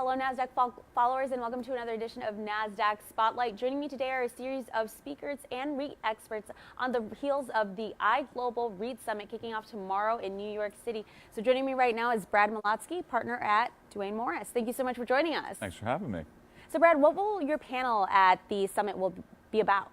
Hello, Nasdaq followers, and welcome to another edition of Nasdaq Spotlight. Joining me today are a series of speakers and REIT experts on the heels of the iGlobal REIT Summit kicking off tomorrow in New York City. So joining me right now is Brad Molotsky, partner at Duane Morris. Thank you so much for joining us. Thanks for having me. So Brad, what will your panel at the summit will be about?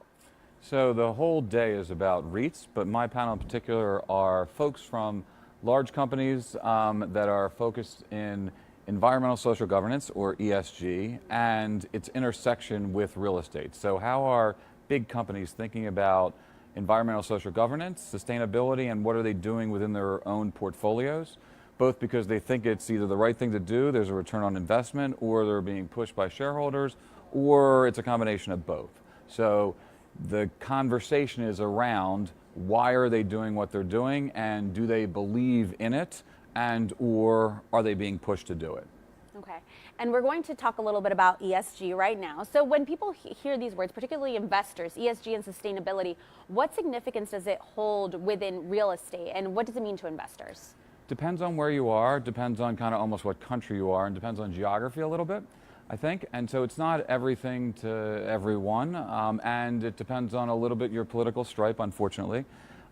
So the whole day is about REITs, but my panel in particular are folks from large companies that are focused in environmental social governance, or ESG, and its intersection with real estate. So how are big companies thinking about environmental social governance, sustainability, and what are they doing within their own portfolios? Both because they think it's either the right thing to do, there's a return on investment, or they're being pushed by shareholders, or it's a combination of both. So the conversation is around why are they doing what they're doing, and do they believe in it, and or are they being pushed to do it? Okay, and we're going to talk a little bit about ESG right now. So when people hear these words, particularly investors, ESG and sustainability, what significance does it hold within real estate, and what does it mean to investors? Depends on where you are, depends on kind of almost what country you are, and depends on geography a little bit, I think. And so it's not everything to everyone, and it depends on a little bit your political stripe, unfortunately,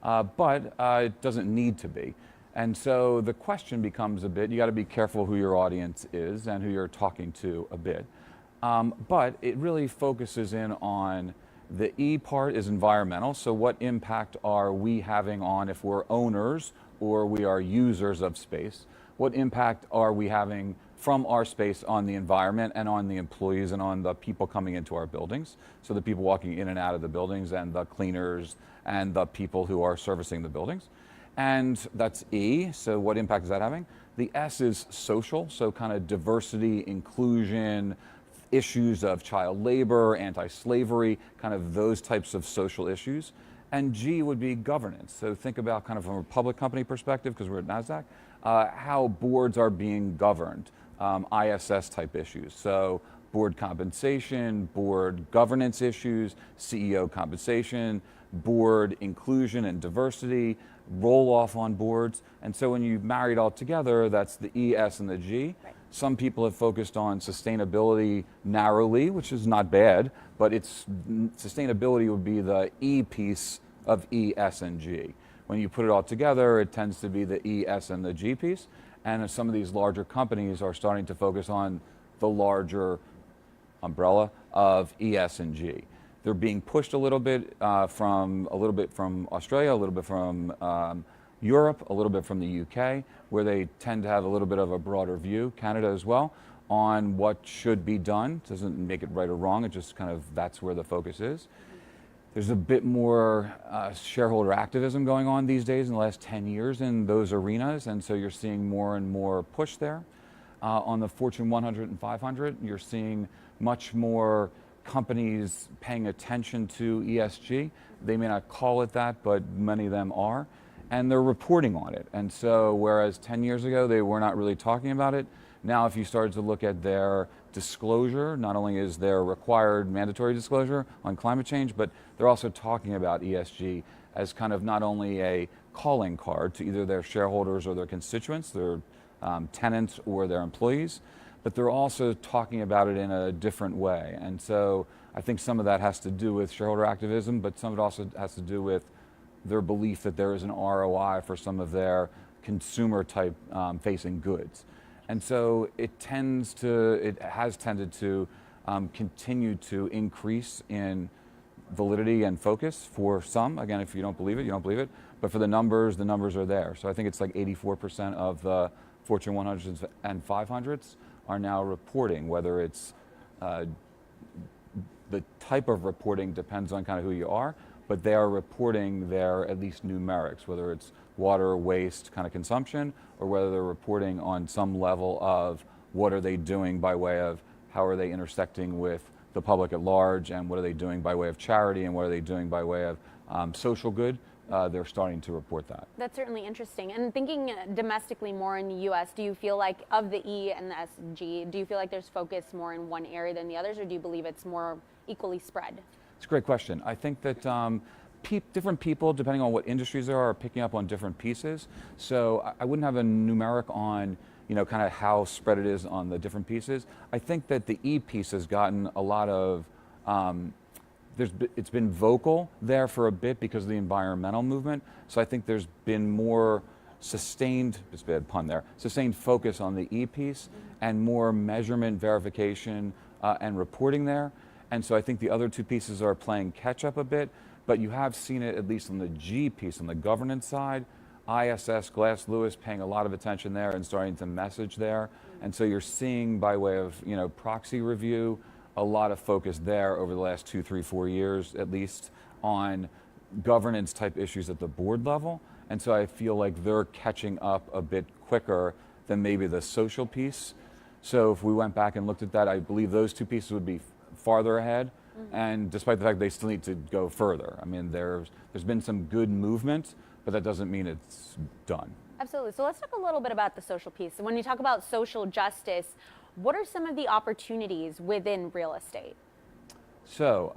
but it doesn't need to be. And so the question becomes a bit, you got to be careful who your audience is and who you're talking to a bit. But it really focuses in on the E part is environmental. So what impact are we having on, if we're owners or we are users of space, what impact are we having from our space on the environment and on the employees and on the people coming into our buildings? So the people walking in and out of the buildings and the cleaners and the people who are servicing the buildings. And that's E, so what impact is that having? The S is social, so kind of diversity, inclusion, issues of child labor, anti-slavery, kind of those types of social issues. And G would be governance, so think about kind of from a public company perspective, because we're at Nasdaq, how boards are being governed, ISS type issues. So board compensation, board governance issues, CEO compensation, board inclusion and diversity, roll off on boards. And so when you marry it all together, that's the E, S, and the G. Right. Some people have focused on sustainability narrowly, which is not bad, but sustainability would be the E piece of E, S, and G. When you put it all together, it tends to be the E, S, and the G piece. And some of these larger companies are starting to focus on the larger umbrella of E, S, and G. They're being pushed a little bit from Australia, a little bit from Europe, a little bit from the UK, where they tend to have a little bit of a broader view, Canada as well, on what should be done. It doesn't make it right or wrong, it just kind of, that's where the focus is. There's a bit more shareholder activism going on these days in the last 10 years in those arenas, and so you're seeing more and more push there. On the Fortune 100 and 500, you're seeing much more companies paying attention to ESG. They may not call it that, but many of them are, and they're reporting on it. And so whereas 10 years ago they were not really talking about it, now if you started to look at their disclosure, not only is there required mandatory disclosure on climate change, but they're also talking about ESG as kind of not only a calling card to either their shareholders or their constituents, their tenants or their employees, but they're also talking about it in a different way. And so I think some of that has to do with shareholder activism, but some of it also has to do with their belief that there is an ROI for some of their consumer type facing goods. And so it has tended to continue to increase in validity and focus for some. Again, if you don't believe it, you don't believe it. But for the numbers are there. So I think it's like 84% of the Fortune 100s and 500s are now reporting, whether it's the type of reporting depends on kind of who you are, but they are reporting their at least numerics, whether it's water, waste kind of consumption, or whether they're reporting on some level of what are they doing by way of how are they intersecting with the public at large, and what are they doing by way of charity, and what are they doing by way of social good. They're starting to report that. That's certainly interesting. And thinking domestically more in the U.S., do you feel like of the E and the S and G, do you feel like there's focus more in one area than the others, or do you believe it's more equally spread? It's a great question. I think that different people, depending on what industries there are picking up on different pieces. So I wouldn't have a numeric on kind of how spread it is on the different pieces. I think that the E piece has gotten a lot of, it's been vocal there for a bit because of the environmental movement. So I think there's been more sustained, it's a bad pun there, sustained focus on the E piece and more measurement, verification, and reporting there. And so I think the other two pieces are playing catch up a bit, but you have seen it at least on the G piece, on the governance side. ISS, Glass Lewis paying a lot of attention there and starting to message there. And so you're seeing by way of proxy review, a lot of focus there over the last 2, 3, 4 years at least on governance type issues at the board level. And so I feel like they're catching up a bit quicker than maybe the social piece. So if we went back and looked at that, I believe those two pieces would be farther ahead. And despite the fact they still need to go further. I mean, there's been some good movement, but that doesn't mean it's done. Absolutely. So let's talk a little bit about the social piece. When you talk about social justice, what are some of the opportunities within real estate? So,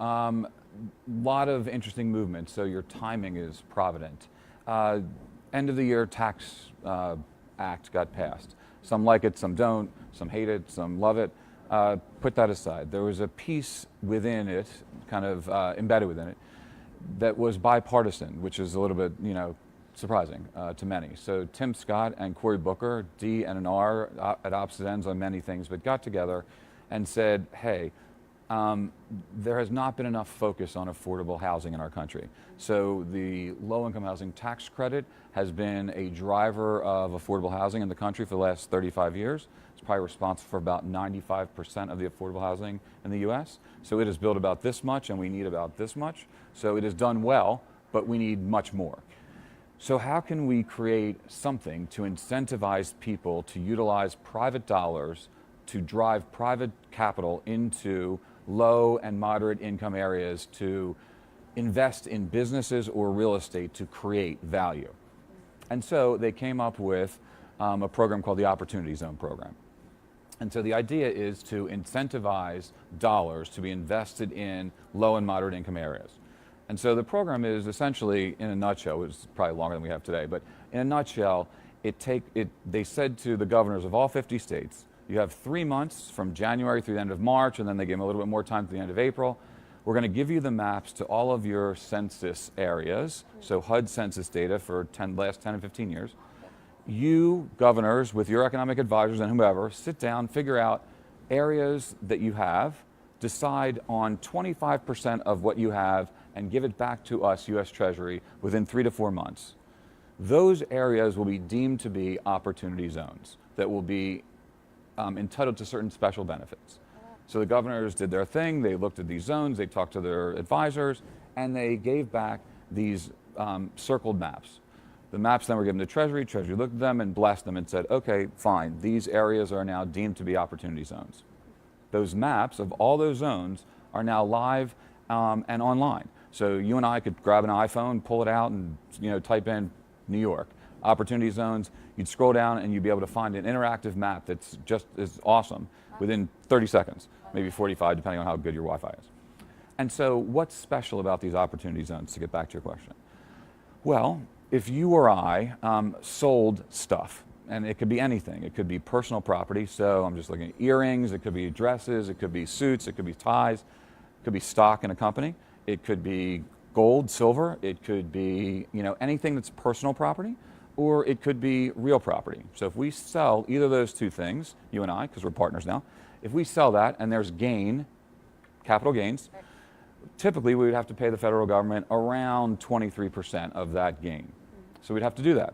lot of interesting movement. So your timing is provident. End of the year tax act got passed. Some like it, some don't, some hate it, some love it. Put that aside. There was a piece within it, kind of embedded within it, that was bipartisan, which is a little bit, surprising to many. So Tim Scott and Cory Booker, D and an R at opposite ends on many things, but got together and said, hey, there has not been enough focus on affordable housing in our country. So the low-income housing tax credit has been a driver of affordable housing in the country for the last 35 years. It's probably responsible for about 95% of the affordable housing in the US. So it has built about this much and we need about this much. So it has done well, but we need much more. So how can we create something to incentivize people to utilize private dollars to drive private capital into low and moderate income areas to invest in businesses or real estate to create value? And so they came up with a program called the Opportunity Zone program. And so the idea is to incentivize dollars to be invested in low and moderate income areas. And so the program is essentially, in a nutshell, it's probably longer than we have today, but in a nutshell, they said to the governors of all 50 states, you have 3 months from January through the end of March, and then they gave them a little bit more time to the end of April. We're going to give you the maps to all of your census areas, so HUD census data for last 10 and 15 years. You, governors, with your economic advisors and whomever, sit down, figure out areas that you have, decide on 25% of what you have, and give it back to us, U.S. Treasury, within 3 to 4 months. Those areas will be deemed to be opportunity zones that will be entitled to certain special benefits. So the governors did their thing, they looked at these zones, they talked to their advisors, and they gave back these circled maps. The maps then were given to Treasury. Treasury looked at them and blessed them and said, okay, fine, these areas are now deemed to be opportunity zones. Those maps of all those zones are now live and online. So you and I could grab an iPhone, pull it out, and type in New York, opportunity zones. You'd scroll down and you'd be able to find an interactive map that's just as awesome within 30 seconds, maybe 45, depending on how good your Wi-Fi is. And so what's special about these opportunity zones, to get back to your question? Well, if you or I sold stuff, and it could be anything. It could be personal property, so I'm just looking at earrings, it could be dresses, it could be suits, it could be ties, it could be stock in a company, it could be gold, silver, it could be anything that's personal property, or it could be real property. So if we sell either of those two things, you and I, because we're partners now, if we sell that and there's gain, capital gains, typically we would have to pay the federal government around 23% of that gain. So we'd have to do that.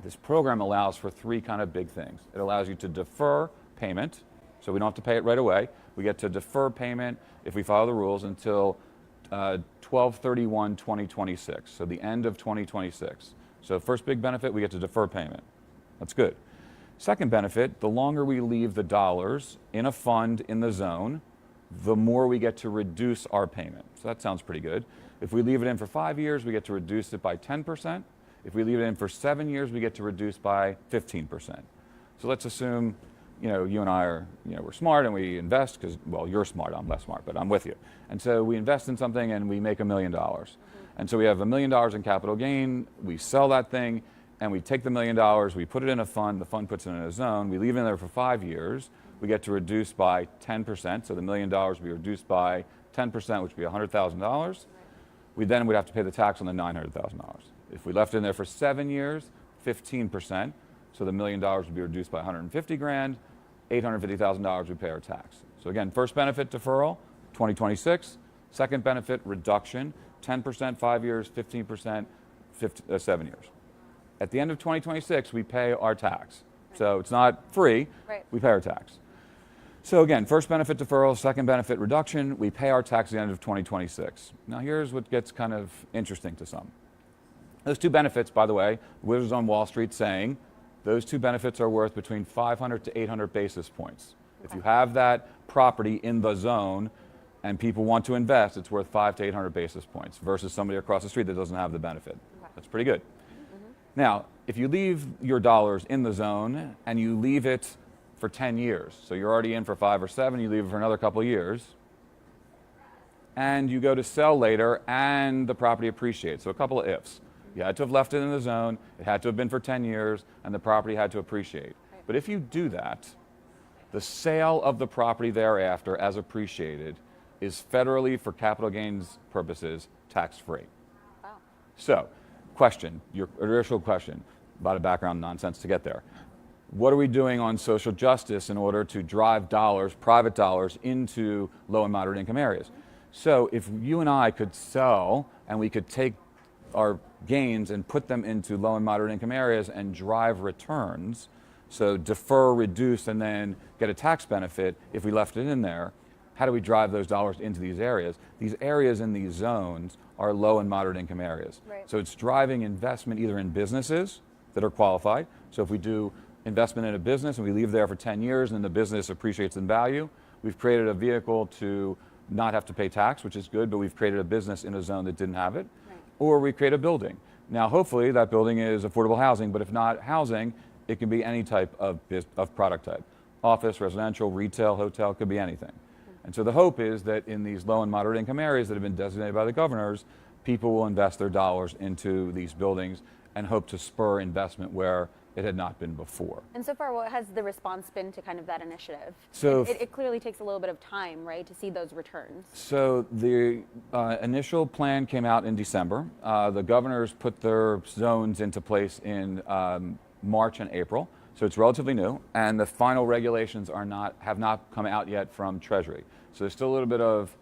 This program allows for 3 kind of big things. It allows you to defer payment, so we don't have to pay it right away. We get to defer payment if we follow the rules until 12/31/2026, so the end of 2026. So first big benefit, we get to defer payment. That's good. Second benefit, the longer we leave the dollars in a fund in the zone, the more we get to reduce our payment. So that sounds pretty good. If we leave it in for 5 years, we get to reduce it by 10%. If we leave it in for 7 years, we get to reduce by 15%. So let's assume, you and I are, we're smart and we invest because, well, you're smart, I'm less smart, but I'm with you. And so we invest in something and we make $1 million. And so we have $1 million in capital gain, we sell that thing, and we take the $1 million, we put it in a fund, the fund puts it in a zone, we leave it in there for 5 years, we get to reduce by 10%, so the $1 million would be reduced by 10%, which would be $100,000. We then would have to pay the tax on the $900,000. If we left it in there for 7 years, 15%, so the $1 million would be reduced by 150 grand, $850,000 we pay our tax. So again, first benefit deferral, 2026. Second benefit reduction, 10%, 5 years, 15%, 7 years. At the end of 2026, we pay our tax. So it's not free, we pay our tax. So again, first benefit deferral, second benefit reduction, we pay our tax at the end of 2026. Now here's what gets kind of interesting to some. Those two benefits, by the way, Wizards on Wall Street saying, those two benefits are worth between 500 to 800 basis points. If you have that property in the zone and people want to invest, it's worth 500 to 800 basis points versus somebody across the street that doesn't have the benefit. That's pretty good. Now, if you leave your dollars in the zone and you leave it for 10 years, so you're already in for 5 or 7, you leave it for another couple of years, and you go to sell later and the property appreciates. So a couple of ifs. You had to have left it in the zone, it had to have been for 10 years, and the property had to appreciate. But if you do that, the sale of the property thereafter as appreciated is federally, for capital gains purposes, tax-free. Wow. So, question, your initial question, a lot of background nonsense to get there. What are we doing on social justice in order to drive dollars, private dollars, into low and moderate income areas? So if you and I could sell and we could take our gains and put them into low and moderate income areas and drive returns, so defer, reduce, and then get a tax benefit if we left it in there, how do we drive those dollars into these areas? These areas in these zones are low and moderate income areas. So it's driving investment either in businesses that are qualified. So if we do investment in a business and we leave there for 10 years and the business appreciates in value, we've created a vehicle to not have to pay tax, which is good, but we've created a business in a zone that didn't have it. Or we create a building. Now hopefully that building is affordable housing, but if not housing, it can be any type of product type. Office, residential, retail, hotel, could be anything. And so the hope is that in these low and moderate income areas that have been designated by the governors, people will invest their dollars into these buildings and hope to spur investment where it had not been before. And so far, what has the response been to kind of that initiative? So it clearly takes a little bit of time, right, to see those returns. So the initial plan came out in December. The governors put their zones into place in March and April. So it's relatively new, and the final regulations have not come out yet from Treasury. So there's still a little bit of,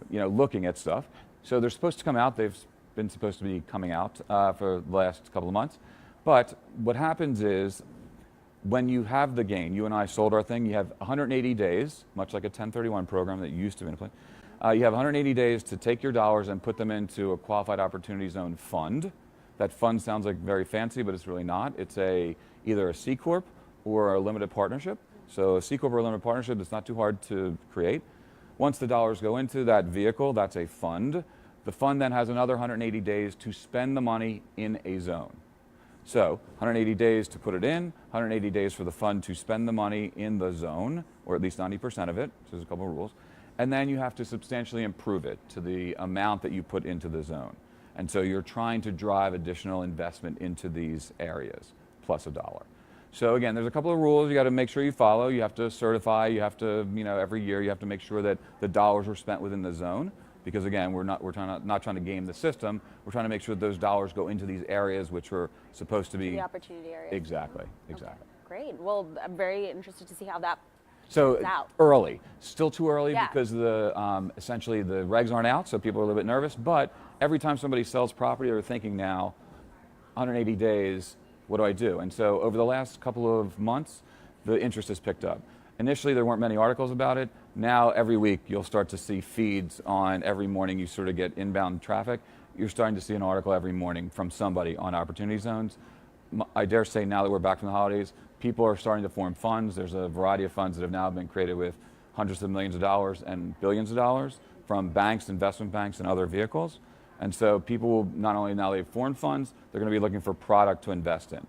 looking at stuff. So they're supposed to come out. They've been supposed to be coming out for the last couple of months. But what happens is, when you have the gain, you and I sold our thing, you have 180 days, much like a 1031 program that used to be in place. You have 180 days to take your dollars and put them into a qualified opportunity zone fund. That fund sounds like very fancy, but it's really not. It's either a C Corp or a limited partnership. So a C Corp or a limited partnership, it's not too hard to create. Once the dollars go into that vehicle, that's a fund. The fund then has another 180 days to spend the money in a zone. So 180 days to put it in, 180 days for the fund to spend the money in the zone, or at least 90% of it. So there's a couple of rules. And then you have to substantially improve it to the amount that you put into the zone. And so you're trying to drive additional investment into these areas, plus $1. So again, there's a couple of rules you got to make sure you follow. You have to certify, you have to, every year you have to make sure that the dollars are spent within the zone. Because again, we're not trying to game the system. We're trying to make sure that those dollars go into these areas which are supposed to be the opportunity areas. Exactly. Okay, great. Well, I'm very interested to see how that so plays out. Early, still too early because essentially the regs aren't out, so people are a little bit nervous. But every time somebody sells property, they're thinking now, 180 days, what do I do? And so over the last couple of months, the interest has picked up. Initially, there weren't many articles about it. Now, every week, you'll start to see feeds on every morning. You sort of get inbound traffic. You're starting to see an article every morning from somebody on opportunity zones. I dare say now that we're back from the holidays, people are starting to form funds. There's a variety of funds that have now been created with hundreds of millions of dollars and billions of dollars from banks, investment banks, and other vehicles. And so people will not only now they've formed funds, they're going to be looking for product to invest in.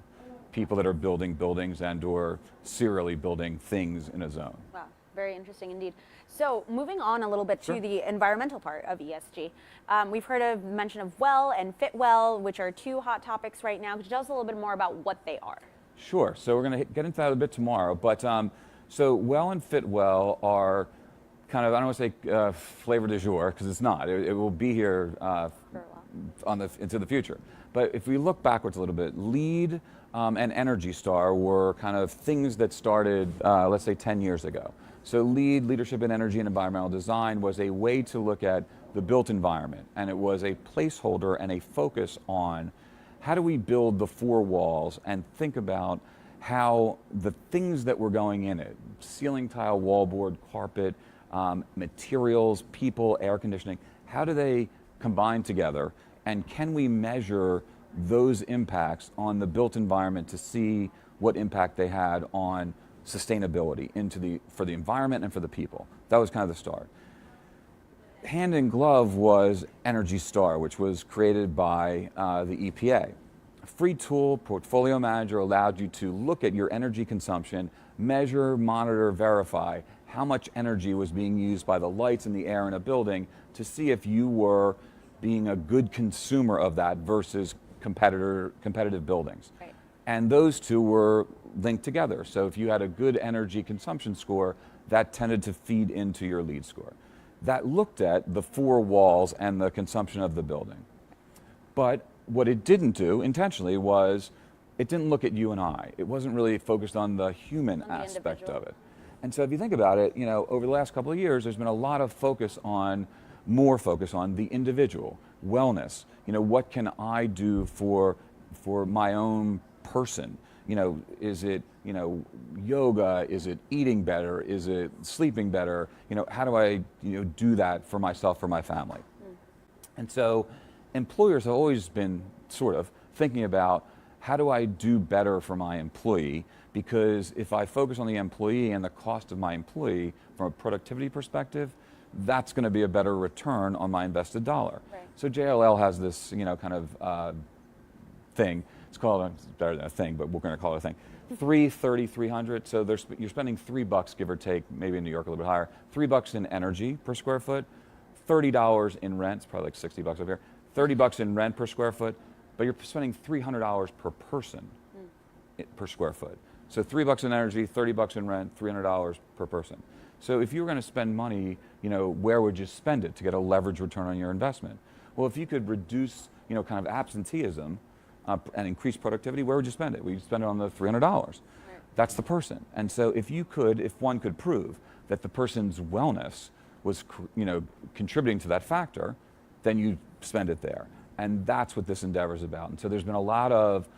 People that are building buildings and or serially building things in a zone. Wow. Very interesting indeed. So moving on a little bit to the environmental part of ESG, we've heard of mention of WELL and FitWell, which are two hot topics right now. Could you tell us a little bit more about what they are? Sure. So we're going to get into that a bit tomorrow. But so WELL and FitWell are kind of, I don't want to say flavor du jour, because it's not. It will be here into the future. But if we look backwards a little bit, LEED and Energy Star were kind of things that started, let's say, 10 years ago. So LEED, Leadership in Energy and Environmental Design, was a way to look at the built environment. And it was a placeholder and a focus on how do we build the four walls and think about how the things that were going in it, ceiling tile, wallboard, carpet, materials, people, air conditioning, how do they combine together, and can we measure those impacts on the built environment to see what impact they had on sustainability for the environment and for the people. That was kind of the start. Hand in glove was Energy Star, which was created by the EPA. A free tool, Portfolio Manager, allowed you to look at your energy consumption, measure, monitor, verify how much energy was being used by the lights and the air in a building to see if you were being a good consumer of that versus competitive buildings. Right. And those two were linked together. So if you had a good energy consumption score, that tended to feed into your LEED score. That looked at the four walls and the consumption of the building. But what it didn't do intentionally was it didn't look at you and I. It wasn't really focused on the human aspect of it. And so if you think about it, over the last couple of years, there's been a lot of more focus on the individual, wellness. What can I do for my own person? Is it, yoga? Is it eating better? Is it sleeping better? How do I, do that for myself, for my family? And so employers have always been sort of thinking about how do I do better for my employee? Because if I focus on the employee and the cost of my employee from a productivity perspective, that's going to be a better return on my invested dollar. Right. So JLL has this, kind of thing. It's better than a thing, but we're going to call it a thing. 330, 300. So you're spending $3, give or take, maybe in New York a little bit higher. $3 in energy per square foot, $30 in rent. It's probably like $60 over here. $30 in rent per square foot, but you're spending $300 per person per square foot. So $3 in energy, $30 in rent, $300 per person. So if you were going to spend money, where would you spend it to get a leverage return on your investment? Well, if you could reduce, kind of absenteeism and increase productivity, where would you spend it? Well, you'd spend it on the $300. Right. That's the person. And so if one could prove that the person's wellness was, contributing to that factor, then you spend it there. And that's what this endeavor is about. And so there's been a lot of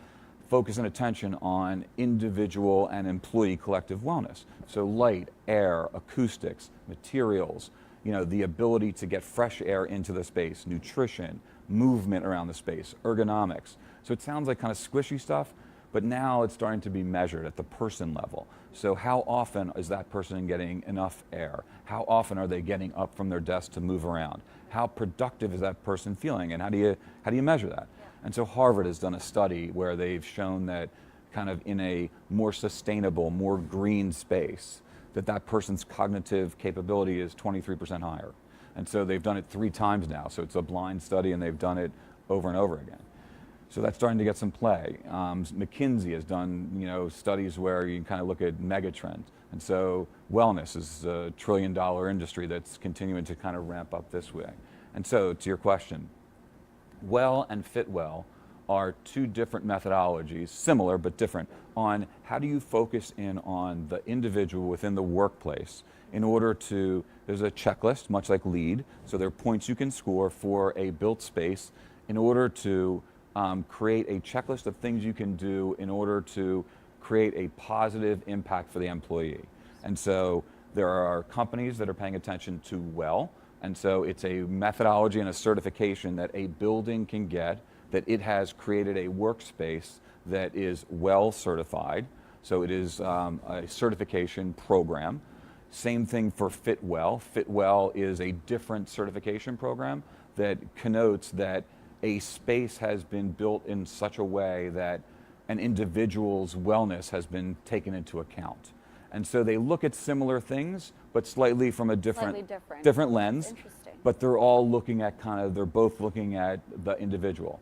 focus and attention on individual and employee collective wellness. So light, air, acoustics, materials, the ability to get fresh air into the space, nutrition, movement around the space, ergonomics. So it sounds like kind of squishy stuff, but now it's starting to be measured at the person level. So how often is that person getting enough air? How often are they getting up from their desk to move around? How productive is that person feeling, and how do you measure that? Yeah. And so Harvard has done a study where they've shown that kind of in a more sustainable, more green space, that person's cognitive capability is 23% higher. And so they've done it 3 times now. So it's a blind study, and they've done it over and over again. So that's starting to get some play. McKinsey has done, studies where you can kind of look at mega trends. And so wellness is a $1 trillion industry that's continuing to kind of ramp up this way. And so to your question, WELL and FitWell are 2 different methodologies, similar but different, on how do you focus in on the individual within the workplace in order to, there's a checklist, much like LEED, so there are points you can score for a built space in order to create a checklist of things you can do in order to create a positive impact for the employee. And so there are companies that are paying attention to WELL, and so it's a methodology and a certification that a building can get, that it has created a workspace that is WELL certified. So it is a certification program. Same thing for FitWell. FitWell is a different certification program that connotes that a space has been built in such a way that an individual's wellness has been taken into account. And so they look at similar things, but slightly from a Slightly different lens. Interesting. But they're all looking at they're both looking at the individual.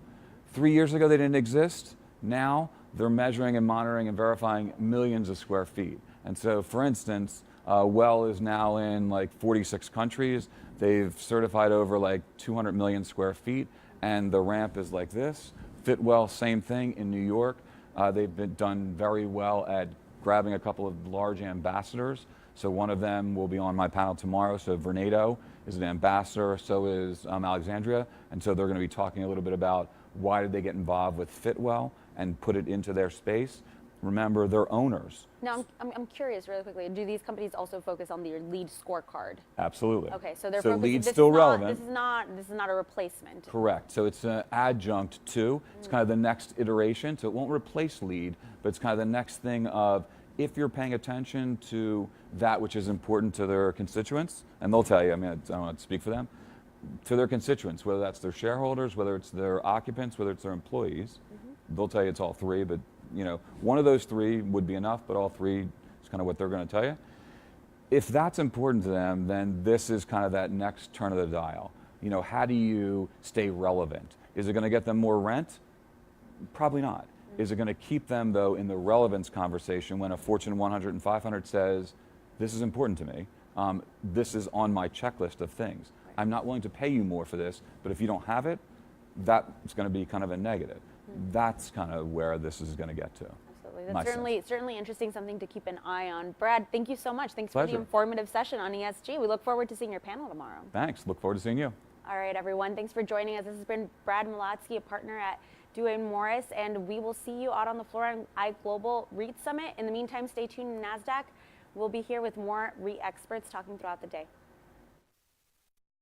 3 years ago, they didn't exist. Now they're measuring and monitoring and verifying millions of square feet. And so, for instance, Well is now in like 46 countries. They've certified over like 200 million square feet, and the ramp is like this. Fitwell, same thing in New York. They've done very well at grabbing a couple of large ambassadors. So one of them will be on my panel tomorrow. So Vornado is an ambassador, so is Alexandria. And so they're going to be talking a little bit about why did they get involved with Fitwell and put it into their space. Remember, they're owners. Now, I'm curious really quickly, do these companies also focus on your LEED scorecard? Absolutely. Okay, so they're so focusing, LEED's still relevant. This is not a replacement. Correct. So it's an adjunct to. It's kind of the next iteration. So it won't replace LEED, but it's kind of the next thing of if you're paying attention to that which is important to their constituents, and they'll tell you, I mean, I don't want to speak for them, to their constituents, whether that's their shareholders, whether it's their occupants, whether it's their employees, they'll tell you it's all three, but one of those three would be enough, but all three is kind of what they're going to tell you. If that's important to them, then this is kind of that next turn of the dial. How do you stay relevant? Is it going to get them more rent? Probably not. Is it going to keep them, though, in the relevance conversation when a Fortune 100 and 500 says, this is important to me, this is on my checklist of things. Right. I'm not willing to pay you more for this, but if you don't have it, that's going to be kind of a negative. That's kind of where this is going to get to. Absolutely. That's certainly interesting, something to keep an eye on. Brad, thank you so much. Thanks for the informative session on ESG. We look forward to seeing your panel tomorrow. Thanks. Look forward to seeing you. All right, everyone. Thanks for joining us. This has been Brad Molotsky, a partner at Duane Morris, and we will see you out on the floor on iGlobal REIT Summit. In the meantime, stay tuned to Nasdaq. We'll be here with more REIT experts talking throughout the day.